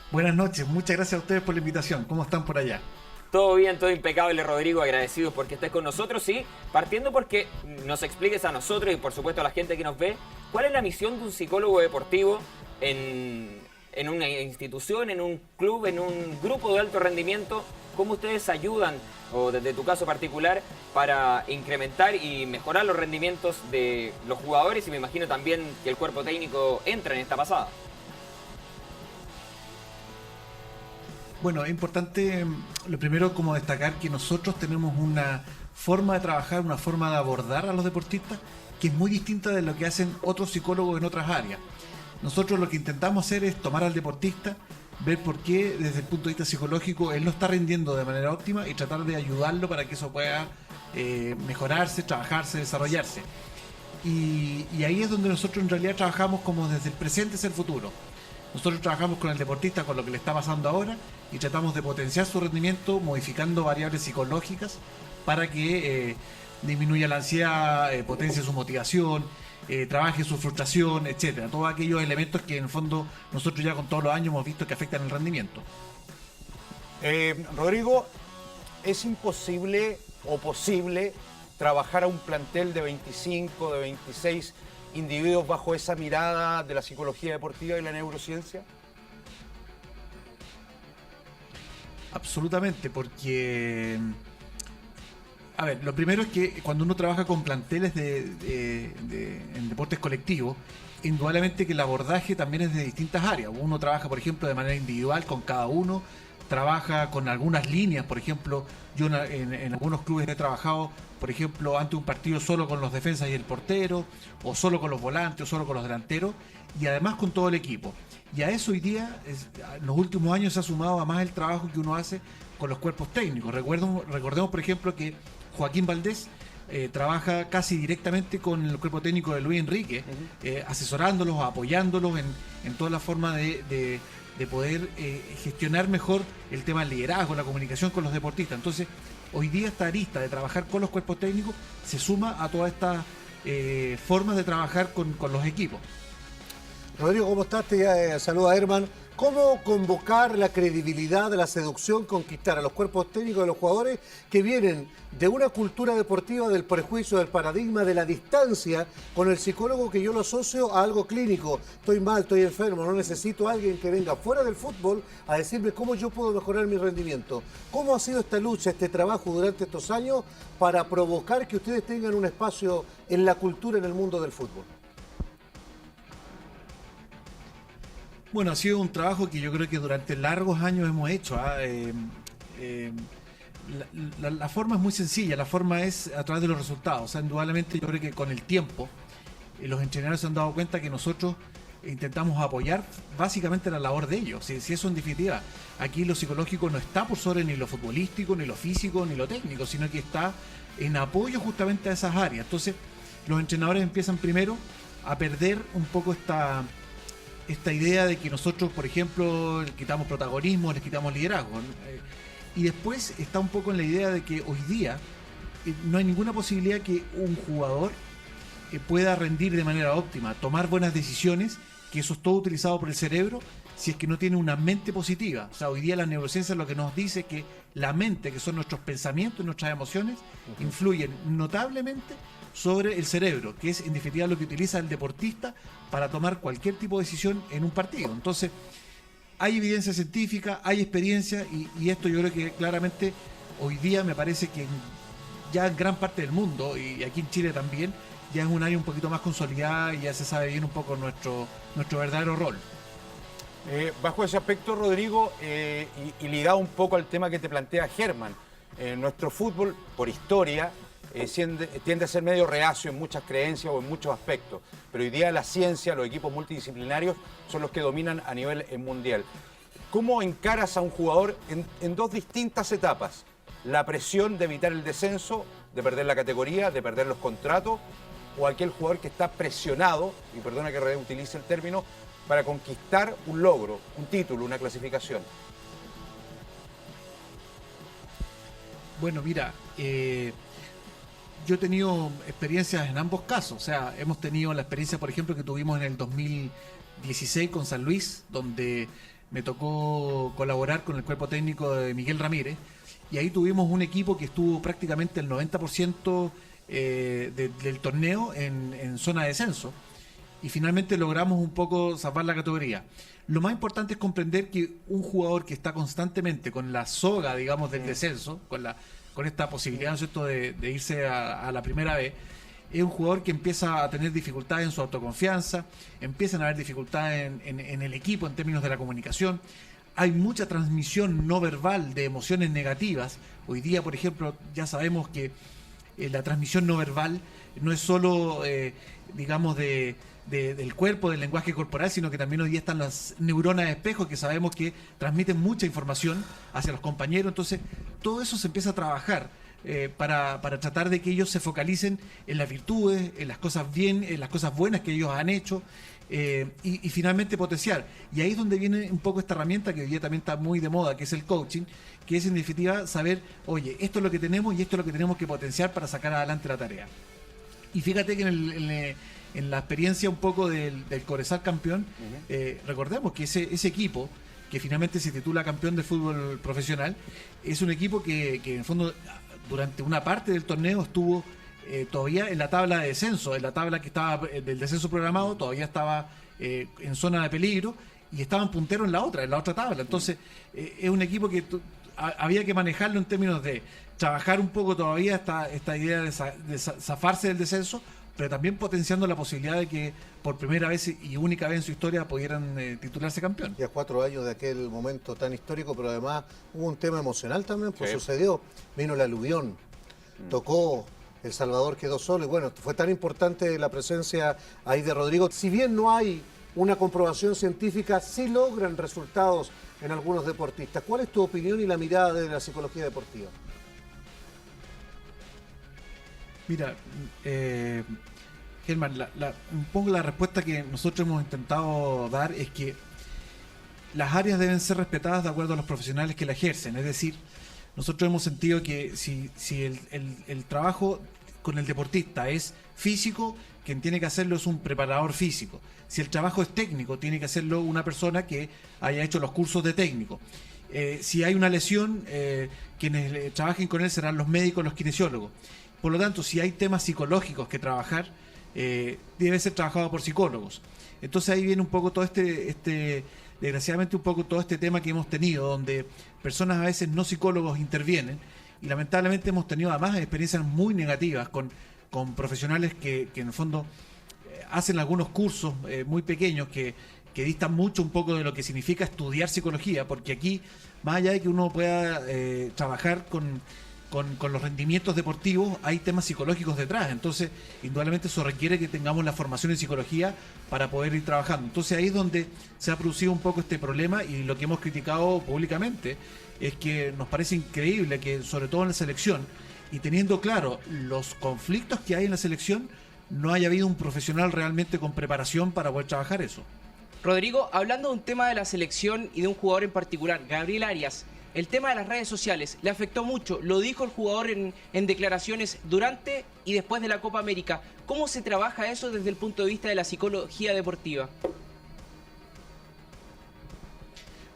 Buenas noches, muchas gracias a ustedes por la invitación. ¿Cómo están por allá? Todo bien, todo impecable, Rodrigo. Agradecidos porque estés con nosotros, y partiendo porque nos expliques a nosotros y por supuesto a la gente que nos ve, ¿cuál es la misión de un psicólogo deportivo en una institución, en un club, en un grupo de alto rendimiento? ¿Cómo ustedes ayudan, o desde tu caso particular, para incrementar y mejorar los rendimientos de los jugadores? Y me imagino también que el cuerpo técnico entra en esta pasada. Bueno, es importante, lo primero, como destacar que nosotros tenemos una forma de trabajar, una forma de abordar a los deportistas que es muy distinta de lo que hacen otros psicólogos en otras áreas. Nosotros lo que intentamos hacer es tomar al deportista, ver por qué desde el punto de vista psicológico él no está rindiendo de manera óptima y tratar de ayudarlo para que eso pueda mejorarse, trabajarse, desarrollarse. Y ahí es donde nosotros en realidad trabajamos como desde el presente hacia el futuro. Nosotros trabajamos con el deportista, con lo que le está pasando ahora, y tratamos de potenciar su rendimiento modificando variables psicológicas para que disminuya la ansiedad, potencie su motivación, trabaje su frustración, etcétera. Todos aquellos elementos que en el fondo nosotros ya con todos los años hemos visto que afectan el rendimiento. Rodrigo, ¿es imposible o posible trabajar a un plantel de 25, de 26 individuos bajo esa mirada de la psicología deportiva y la neurociencia? Absolutamente, porque a ver, lo primero es que cuando uno trabaja con planteles en deportes colectivos, indudablemente que el abordaje también es de distintas áreas. Uno trabaja, por ejemplo, de manera individual con cada uno, trabaja con algunas líneas. Por ejemplo, yo en algunos clubes he trabajado, por ejemplo, ante un partido solo con los defensas y el portero, o solo con los volantes, o solo con los delanteros, y además con todo el equipo. Y a eso hoy día, en los últimos años, se ha sumado a más el trabajo que uno hace con los cuerpos técnicos. Recordemos, por ejemplo, que Joaquín Valdés trabaja casi directamente con el cuerpo técnico de Luis Enrique, asesorándolos, apoyándolos en toda la forma de poder gestionar mejor el tema del liderazgo, la comunicación con los deportistas. Entonces, hoy día esta arista de trabajar con los cuerpos técnicos se suma a todas estas formas de trabajar con los equipos. Rodrigo, ¿cómo estás? Te saluda Herman. ¿Cómo convocar la credibilidad, la seducción, conquistar a los cuerpos técnicos de los jugadores que vienen de una cultura deportiva del prejuicio, del paradigma, de la distancia con el psicólogo, que yo lo asocio a algo clínico? Estoy mal, estoy enfermo, no necesito a alguien que venga fuera del fútbol a decirme cómo yo puedo mejorar mi rendimiento. ¿Cómo ha sido esta lucha, este trabajo durante estos años para provocar que ustedes tengan un espacio en la cultura, en el mundo del fútbol? Bueno, ha sido un trabajo que yo creo que durante largos años hemos hecho. La forma es muy sencilla, la forma es a través de los resultados. O sea, indudablemente yo creo que con el tiempo los entrenadores se han dado cuenta que nosotros intentamos apoyar básicamente la labor de ellos. Si eso en definitiva, aquí lo psicológico no está por sobre ni lo futbolístico, ni lo físico, ni lo técnico, sino que está en apoyo justamente a esas áreas. Entonces, los entrenadores empiezan primero a perder un poco esta idea de que nosotros, por ejemplo, les quitamos protagonismo, les quitamos liderazgo. Y después está un poco en la idea de que hoy día no hay ninguna posibilidad que un jugador pueda rendir de manera óptima, tomar buenas decisiones, que eso es todo utilizado por el cerebro, si es que no tiene una mente positiva. O sea, hoy día la neurociencia lo que nos dice es que la mente, que son nuestros pensamientos, nuestras emociones, influyen notablemente sobre el cerebro, que es en definitiva lo que utiliza el deportista para tomar cualquier tipo de decisión en un partido. Entonces, hay evidencia científica, hay experiencia, y esto yo creo que claramente hoy día me parece que ya en gran parte del mundo, y aquí en Chile también, ya es un área un poquito más consolidada y ya se sabe bien un poco nuestro verdadero rol. Bajo ese aspecto, Rodrigo, y ligado un poco al tema que te plantea Germán, nuestro fútbol, por historia, tiende a ser medio reacio en muchas creencias o en muchos aspectos, pero hoy día la ciencia, los equipos multidisciplinarios son los que dominan a nivel mundial. ¿Cómo encaras a un jugador en dos distintas etapas? La presión de evitar el descenso, de perder la categoría, de perder los contratos, o aquel jugador que está presionado, y perdona que reutilice el término, para conquistar un logro, un título, una clasificación. Bueno, mira, yo he tenido experiencias en ambos casos. O sea, hemos tenido la experiencia, por ejemplo, que tuvimos en el 2016 con San Luis, donde me tocó colaborar con el cuerpo técnico de Miguel Ramírez, y ahí tuvimos un equipo que estuvo prácticamente el 90% del torneo en zona de descenso, y finalmente logramos un poco salvar la categoría. Lo más importante es comprender que un jugador que está constantemente con la soga, digamos, del descenso, con esta posibilidad, ¿no es cierto?, de irse a la primera vez, es un jugador que empieza a tener dificultades en su autoconfianza, empiezan a haber dificultades en el equipo en términos de la comunicación. Hay mucha transmisión no verbal de emociones negativas. Hoy día, por ejemplo, ya sabemos que la transmisión no verbal no es solo, digamos, del cuerpo, del lenguaje corporal, sino que también hoy día están las neuronas de espejo, que sabemos que transmiten mucha información hacia los compañeros. Entonces, todo eso se empieza a trabajar para tratar de que ellos se focalicen en las virtudes, en las cosas bien, en las cosas buenas que ellos han hecho, y finalmente potenciar. Y ahí es donde viene un poco esta herramienta que hoy día también está muy de moda, que es el coaching, que es en definitiva saber, oye, esto es lo que tenemos y esto es lo que tenemos que potenciar para sacar adelante la tarea. Y fíjate que en la experiencia un poco del Cobresal campeón, recordemos que ese equipo, que finalmente se titula campeón de fútbol profesional, es un equipo que en el fondo durante una parte del torneo estuvo todavía en la tabla de descenso, en la tabla que estaba del descenso programado, todavía estaba en zona de peligro, y estaban punteros en la otra tabla. Entonces es un equipo que había que manejarlo en términos de trabajar un poco todavía esta idea de zafarse del descenso, pero también potenciando la posibilidad de que por primera vez y única vez en su historia pudieran titularse campeón. Ya 4 años de aquel momento tan histórico, pero además hubo un tema emocional también, pues sucedió, vino el aluvión, tocó, El Salvador quedó solo, y bueno, fue tan importante la presencia ahí de Rodrigo. Si bien no hay una comprobación científica, sí logran resultados en algunos deportistas. ¿Cuál es tu opinión y la mirada de la psicología deportiva? Mira, Germán, un poco la respuesta que nosotros hemos intentado dar es que las áreas deben ser respetadas de acuerdo a los profesionales que la ejercen. Es decir, nosotros hemos sentido que si el trabajo con el deportista es físico, quien tiene que hacerlo es un preparador físico. Si el trabajo es técnico, tiene que hacerlo una persona que haya hecho los cursos de técnico. Si hay una lesión, quienes trabajen con él serán los médicos, los kinesiólogos. Por lo tanto, si hay temas psicológicos que trabajar, debe ser trabajado por psicólogos. Entonces ahí viene un poco todo desgraciadamente un poco todo este tema que hemos tenido, donde personas a veces no psicólogos intervienen, y lamentablemente hemos tenido además experiencias muy negativas con profesionales que en el fondo hacen algunos cursos muy pequeños que distan mucho un poco de lo que significa estudiar psicología, porque aquí, más allá de que uno pueda trabajar con los rendimientos deportivos, hay temas psicológicos detrás. Entonces, indudablemente eso requiere que tengamos la formación en psicología para poder ir trabajando. Entonces ahí es donde se ha producido un poco este problema, y lo que hemos criticado públicamente es que nos parece increíble que, sobre todo en la selección, y teniendo claro los conflictos que hay en la selección, no haya habido un profesional realmente con preparación para poder trabajar eso. Rodrigo, hablando de un tema de la selección y de un jugador en particular, Gabriel Arias, el tema de las redes sociales le afectó mucho, lo dijo el jugador en declaraciones durante y después de la Copa América. ¿Cómo se trabaja eso desde el punto de vista de la psicología deportiva?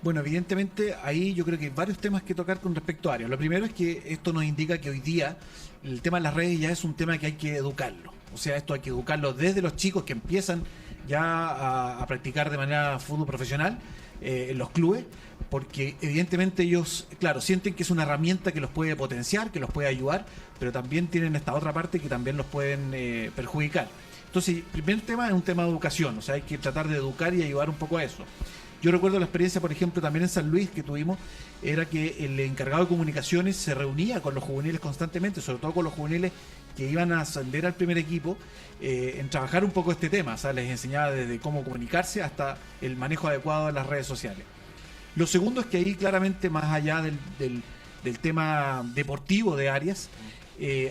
Bueno, evidentemente ahí yo creo que hay varios temas que tocar con respecto a Arias. Lo primero es que esto nos indica que hoy día el tema de las redes ya es un tema que hay que educarlo. O sea, esto hay que educarlo desde los chicos que empiezan ya a practicar de manera fútbol profesional en los clubes, porque evidentemente ellos, claro, sienten que es una herramienta que los puede potenciar, que los puede ayudar, pero también tienen esta otra parte que también los pueden perjudicar. Entonces, el primer tema es un tema de educación, o sea, hay que tratar de educar y ayudar un poco a eso. Yo recuerdo la experiencia, por ejemplo, también en San Luis que tuvimos, era que el encargado de comunicaciones se reunía con los juveniles constantemente, sobre todo con los juveniles que iban a ascender al primer equipo, en trabajar un poco este tema. O sea, les enseñaba desde cómo comunicarse hasta el manejo adecuado de las redes sociales. Lo segundo es que ahí claramente, más allá del tema deportivo de Arias,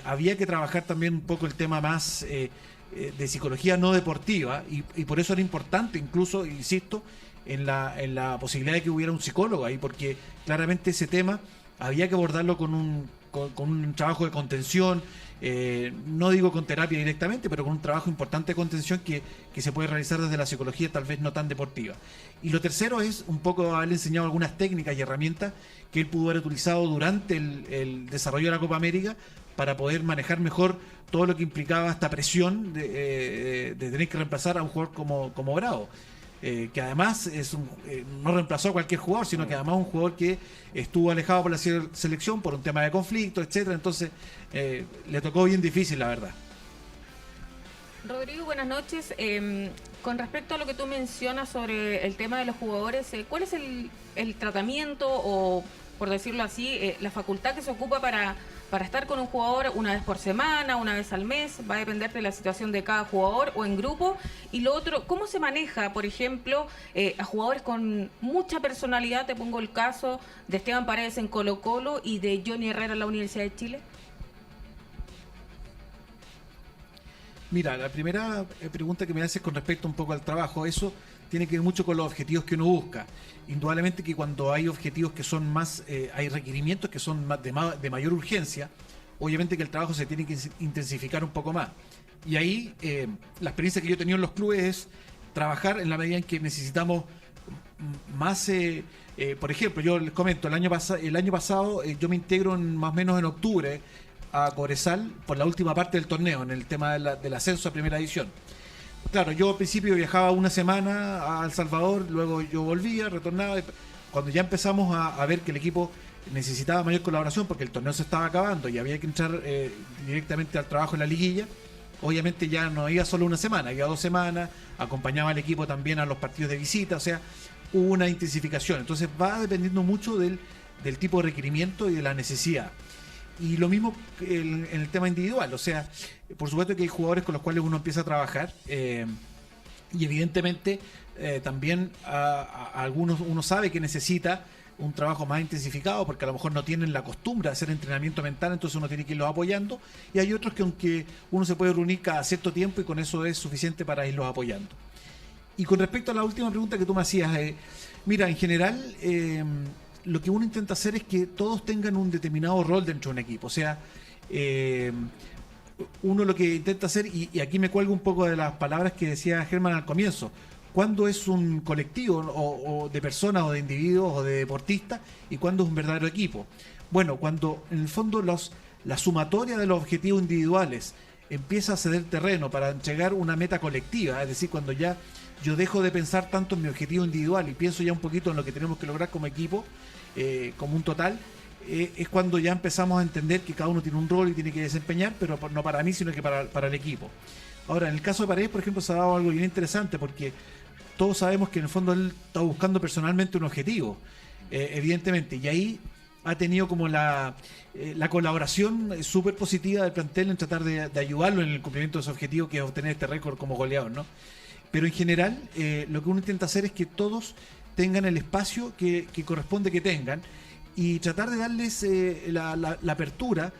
había que trabajar también un poco el tema más de psicología no deportiva, y por eso era importante, incluso, insisto, en la posibilidad de que hubiera un psicólogo ahí, porque claramente ese tema había que abordarlo con un trabajo de contención, No digo con terapia directamente, pero con un trabajo importante de contención que se puede realizar desde la psicología, tal vez no tan deportiva. Y lo tercero es un poco haberle enseñado algunas técnicas y herramientas que él pudo haber utilizado durante el desarrollo de la Copa América para poder manejar mejor todo lo que implicaba esta presión de tener que reemplazar a un jugador como Bravo. Que además no reemplazó a cualquier jugador, sino que además un jugador que estuvo alejado por la selección por un tema de conflicto, etcétera. Entonces le tocó bien difícil, la verdad. Rodrigo, buenas noches. Con respecto a lo que tú mencionas sobre el tema de los jugadores, ¿cuál es el tratamiento o, por decirlo así, la facultad que se ocupa para estar con un jugador una vez por semana, una vez al mes? Va a depender de la situación de cada jugador o en grupo. Y lo otro, ¿cómo se maneja, por ejemplo, a jugadores con mucha personalidad? Te pongo el caso de Esteban Paredes en Colo-Colo y de Johnny Herrera en la Universidad de Chile. Mira, la primera pregunta que me haces con respecto un poco al trabajo, eso tiene que ver mucho con los objetivos que uno busca. Indudablemente que cuando hay objetivos que son más, hay requerimientos que son más de mayor urgencia, obviamente que el trabajo se tiene que intensificar un poco más. Y ahí la experiencia que yo he tenido en los clubes es trabajar en la medida en que necesitamos más, por ejemplo, yo les comento, el año pasado yo me integro más o menos en octubre a Cobresal por la última parte del torneo, en el tema del ascenso a primera división. Claro, yo al principio viajaba una semana a El Salvador, luego yo volvía, retornaba. Cuando ya empezamos a ver que el equipo necesitaba mayor colaboración porque el torneo se estaba acabando y había que entrar directamente al trabajo en la liguilla, obviamente ya no iba solo una semana, iba 2 semanas, acompañaba al equipo también a los partidos de visita, o sea, hubo una intensificación. Entonces va dependiendo mucho del tipo de requerimiento y de la necesidad. Y lo mismo en el tema individual, o sea, por supuesto que hay jugadores con los cuales uno empieza a trabajar y evidentemente también a algunos uno sabe que necesita un trabajo más intensificado porque a lo mejor no tienen la costumbre de hacer entrenamiento mental, entonces uno tiene que irlos apoyando, y hay otros que aunque uno se puede reunir cada cierto tiempo y con eso es suficiente para irlos apoyando. Y con respecto a la última pregunta que tú me hacías, mira, en general lo que uno intenta hacer es que todos tengan un determinado rol dentro de un equipo. O sea, uno lo que intenta hacer, y aquí me cuelgo un poco de las palabras que decía Germán al comienzo, cuándo es un colectivo o de personas o de individuos o de deportistas y cuándo es un verdadero equipo. Bueno, cuando en el fondo la sumatoria de los objetivos individuales empieza a ceder terreno para entregar una meta colectiva, es decir, cuando ya yo dejo de pensar tanto en mi objetivo individual y pienso ya un poquito en lo que tenemos que lograr como equipo, como un total, es cuando ya empezamos a entender que cada uno tiene un rol y tiene que desempeñar, pero no para mí, sino que para el equipo. Ahora, en el caso de Paredes, por ejemplo, se ha dado algo bien interesante, porque todos sabemos que en el fondo él está buscando personalmente un objetivo, evidentemente, y ahí ha tenido como la colaboración súper positiva del plantel en tratar de ayudarlo en el cumplimiento de su objetivo, que es obtener este récord como goleador, ¿no? Pero en general, lo que uno intenta hacer es que todos tengan el espacio que corresponde que tengan y tratar de darles la apertura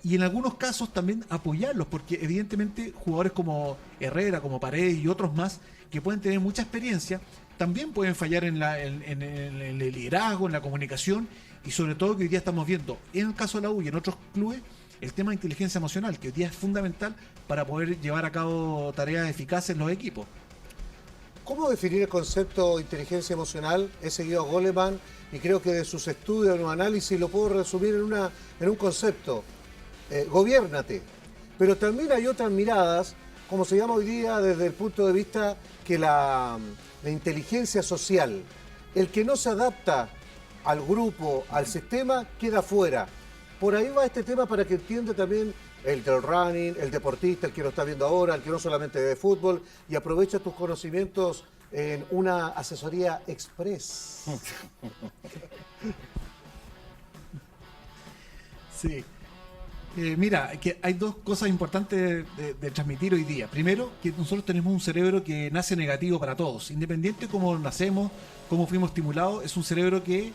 y en algunos casos también apoyarlos, porque evidentemente jugadores como Herrera, como Paredes y otros más que pueden tener mucha experiencia, también pueden fallar en el liderazgo, en la comunicación, y sobre todo que hoy día estamos viendo en el caso de la U y en otros clubes el tema de inteligencia emocional, que hoy día es fundamental para poder llevar a cabo tareas eficaces en los equipos. ¿Cómo definir el concepto de inteligencia emocional? He seguido a Goleman y creo que de sus estudios, en un análisis, lo puedo resumir en un concepto. Gobiérnate. Pero también hay otras miradas, como se llama hoy día desde el punto de vista que la inteligencia social, el que no se adapta al grupo, al sistema, queda fuera. Por ahí va este tema para que entienda también el del running, el deportista, el que lo está viendo ahora, el que no solamente ve fútbol, y aprovecha tus conocimientos en una asesoría express. Sí. Mira, que hay dos cosas importantes de transmitir hoy día. Primero, que nosotros tenemos un cerebro que nace negativo para todos. Independiente de cómo nacemos, cómo fuimos estimulados, es un cerebro que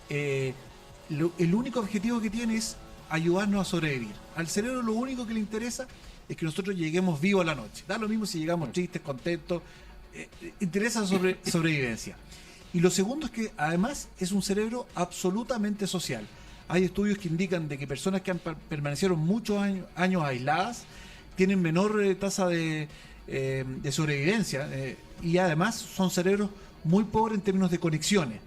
el único objetivo que tiene es ayudarnos a sobrevivir. Al cerebro lo único que le interesa es que nosotros lleguemos vivos a la noche. Da lo mismo si llegamos tristes, contentos. Interesa sobrevivencia. Y lo segundo es que además es un cerebro absolutamente social. hay estudios que indican de que personas que permanecieron muchos años aisladas tienen menor tasa de sobrevivencia y además son cerebros muy pobres en términos de conexiones.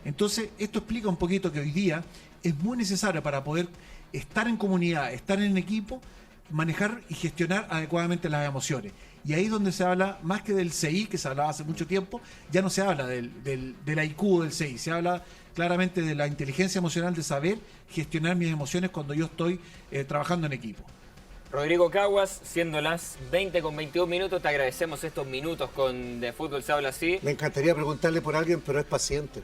Entonces, esto explica un poquito que hoy día es muy necesario para poder estar en comunidad, estar en equipo, manejar y gestionar adecuadamente las emociones. Y ahí es donde se habla, más que del CI, que se hablaba hace mucho tiempo, ya no se habla del IQ o del CI, se habla claramente de la inteligencia emocional, de saber gestionar mis emociones cuando yo estoy trabajando en equipo. Rodrigo Caguas, siendo las 20:21 minutos, te agradecemos estos minutos con De Fútbol Se Habla Así. Me encantaría preguntarle por alguien, pero es paciente.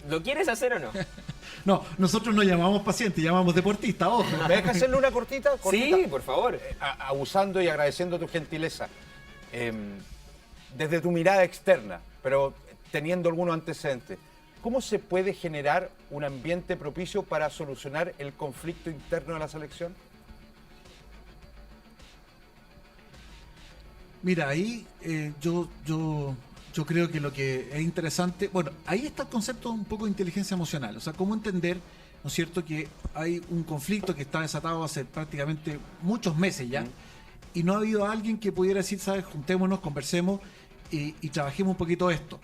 ¿Lo quieres hacer o no? No, nosotros no llamamos pacientes, llamamos deportistas, ojo. ¿Me dejas hacerle una cortita? Sí, por favor. Abusando y agradeciendo tu gentileza. Desde tu mirada externa, pero teniendo algunos antecedentes, ¿cómo se puede generar un ambiente propicio para solucionar el conflicto interno de la selección? Mira, ahí yo creo que lo que es interesante, bueno, ahí está el concepto un poco de inteligencia emocional, o sea, cómo entender, ¿no es cierto?, que hay un conflicto que está desatado hace prácticamente muchos meses ya, y no ha habido alguien que pudiera decir, ¿sabes?, juntémonos, conversemos y trabajemos un poquito esto.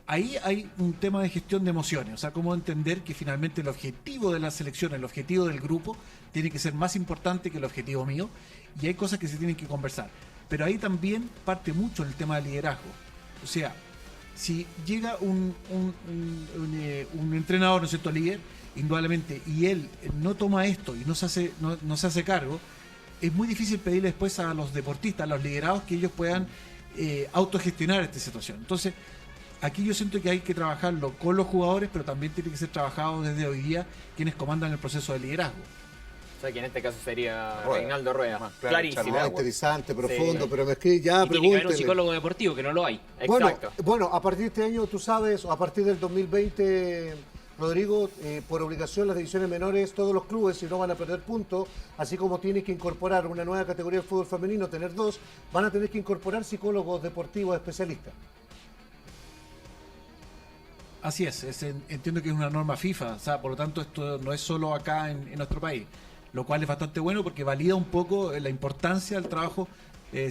Ahí hay un tema de gestión de emociones, o sea, cómo entender que finalmente el objetivo de la selección, el objetivo del grupo, tiene que ser más importante que el objetivo mío, y hay cosas que se tienen que conversar. Pero ahí también parte mucho el tema del liderazgo. O sea, si llega un entrenador, ¿no es cierto?, líder, indudablemente, y él no toma esto y no se hace cargo, es muy difícil pedirle después a los deportistas, a los liderados, que ellos puedan autogestionar esta situación. Entonces, aquí yo siento que hay que trabajarlo con los jugadores, pero también tiene que ser trabajado desde hoy día quienes comandan el proceso de liderazgo. O sea, que en este caso sería Rueda. Reinaldo Rueda. Claro, Clarísimo. Interesante, profundo, Sí. pero me escribe ya, Y tiene que haber un pregúntele. psicólogo deportivo, que no lo hay. Exacto. Bueno, a partir de este año, tú sabes, a partir del 2020, Rodrigo, por obligación las divisiones menores, todos los clubes, si no van a perder puntos, así como tienes que incorporar una nueva categoría de fútbol femenino, tener 2, van a tener que incorporar psicólogos deportivos especialistas. Así es, entiendo que es una norma FIFA, o sea, por lo tanto esto no es solo acá en nuestro país, lo cual es bastante bueno porque valida un poco la importancia del trabajo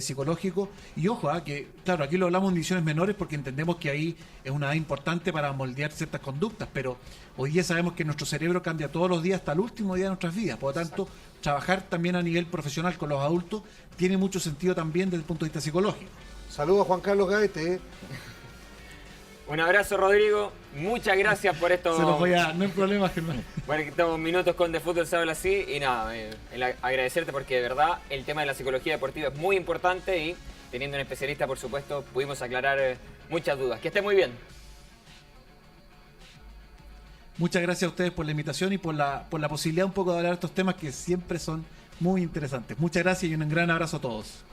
psicológico. Y ojo, que claro, aquí lo hablamos en divisiones menores porque entendemos que ahí es una edad importante para moldear ciertas conductas, pero hoy día sabemos que nuestro cerebro cambia todos los días hasta el último día de nuestras vidas, por lo tanto, trabajar también a nivel profesional con los adultos tiene mucho sentido también desde el punto de vista psicológico. Saludos a Juan Carlos Gaete. Un abrazo, Rodrigo. Muchas gracias por estos, Se los voy a... No hay problema, Germán. por estos minutos con De Fútbol Se Habla Así. Y nada, agradecerte porque de verdad el tema de la psicología deportiva es muy importante y teniendo un especialista, por supuesto, pudimos aclarar muchas dudas. Que esté muy bien. Muchas gracias a ustedes por la invitación y por la posibilidad un poco de hablar de estos temas que siempre son muy interesantes. Muchas gracias y un gran abrazo a todos.